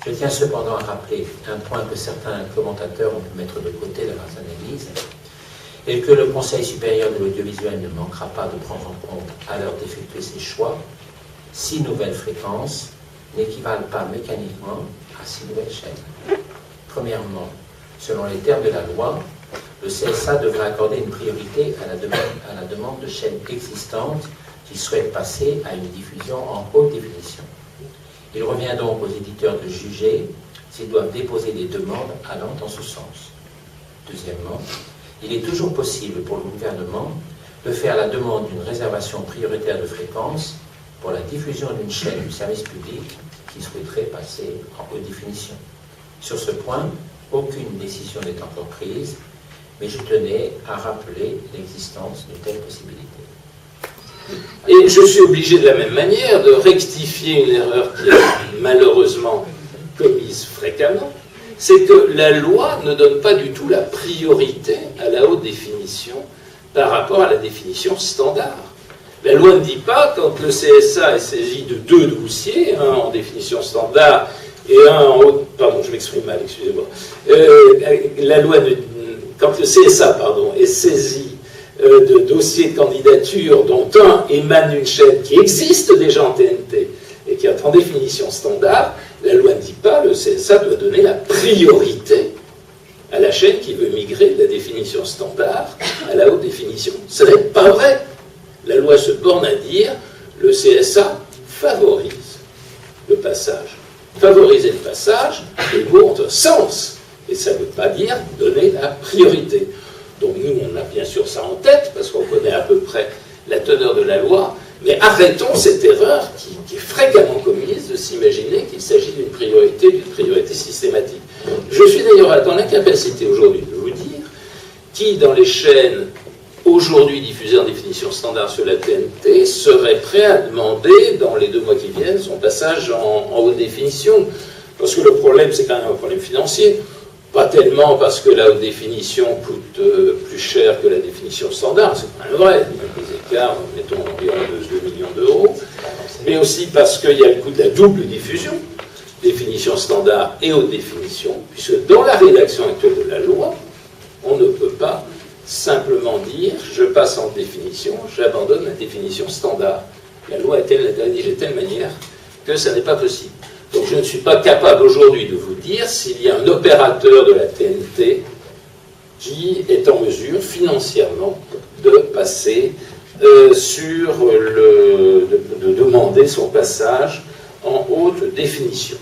Je tiens cependant à rappeler un point que certains commentateurs ont pu mettre de côté dans leurs analyses, et que le Conseil supérieur de l'audiovisuel ne manquera pas de prendre en compte à l'heure d'effectuer ses choix. 6 nouvelles fréquences n'équivalent pas mécaniquement à 6 nouvelles chaînes. Premièrement, selon les termes de la loi, le CSA devrait accorder une priorité à la demande de chaînes existantes qui souhaitent passer à une diffusion en haute définition. Il revient donc aux éditeurs de juger s'ils doivent déposer des demandes allant en ce sens. Deuxièmement, il est toujours possible pour le gouvernement de faire la demande d'une réservation prioritaire de fréquence pour la diffusion d'une chaîne du service public qui souhaiterait passer en haute définition. Sur ce point, aucune décision n'est encore prise, mais je tenais à rappeler l'existence d'une telle possibilité. Et je suis obligé de la même manière de rectifier une erreur qui est malheureusement commise fréquemment, c'est que la loi ne donne pas du tout la priorité à la haute définition par rapport à la définition standard. La loi ne dit pas, quand le CSA est saisi de 2 dossiers, un en définition standard et un en haute... Pardon, je m'exprime mal, excusez-moi. La loi, quand le CSA est saisi de dossiers de candidature dont un émane d'une chaîne qui existe déjà en TNT et qui est en définition standard, la loi ne dit pas le CSA doit donner la priorité à la chaîne qui veut migrer de la définition standard à la haute définition. Ce n'est pas vrai. La loi se borne à dire le CSA favorise le passage. Favoriser le passage, les mots ont un sens. Et ça ne veut pas dire donner la priorité. Donc nous, on a bien sûr ça en tête, parce qu'on connaît à peu près la teneur de la loi, mais arrêtons cette erreur qui est fréquemment commise de s'imaginer qu'il s'agit d'une priorité systématique. Je suis d'ailleurs dans l'incapacité aujourd'hui de vous dire qui, dans les chaînes aujourd'hui diffusées en définition standard sur la TNT, serait prêt à demander, dans les 2 mois qui viennent, son passage en haute définition. Parce que le problème, c'est quand même un problème financier. Pas tellement parce que la haute définition coûte plus cher que la définition standard, c'est pas vrai, il y a des écarts, mettons environ 2 millions d'euros, mais aussi parce qu'il y a le coût de la double diffusion, définition standard et haute définition, puisque dans la rédaction actuelle de la loi, on ne peut pas simplement dire je passe en définition, j'abandonne la définition standard. La loi est rédigée de telle manière que ça n'est pas possible. Donc je ne suis pas capable aujourd'hui de vous dire s'il y a un opérateur de la TNT qui est en mesure financièrement de passer de demander son passage en haute définition.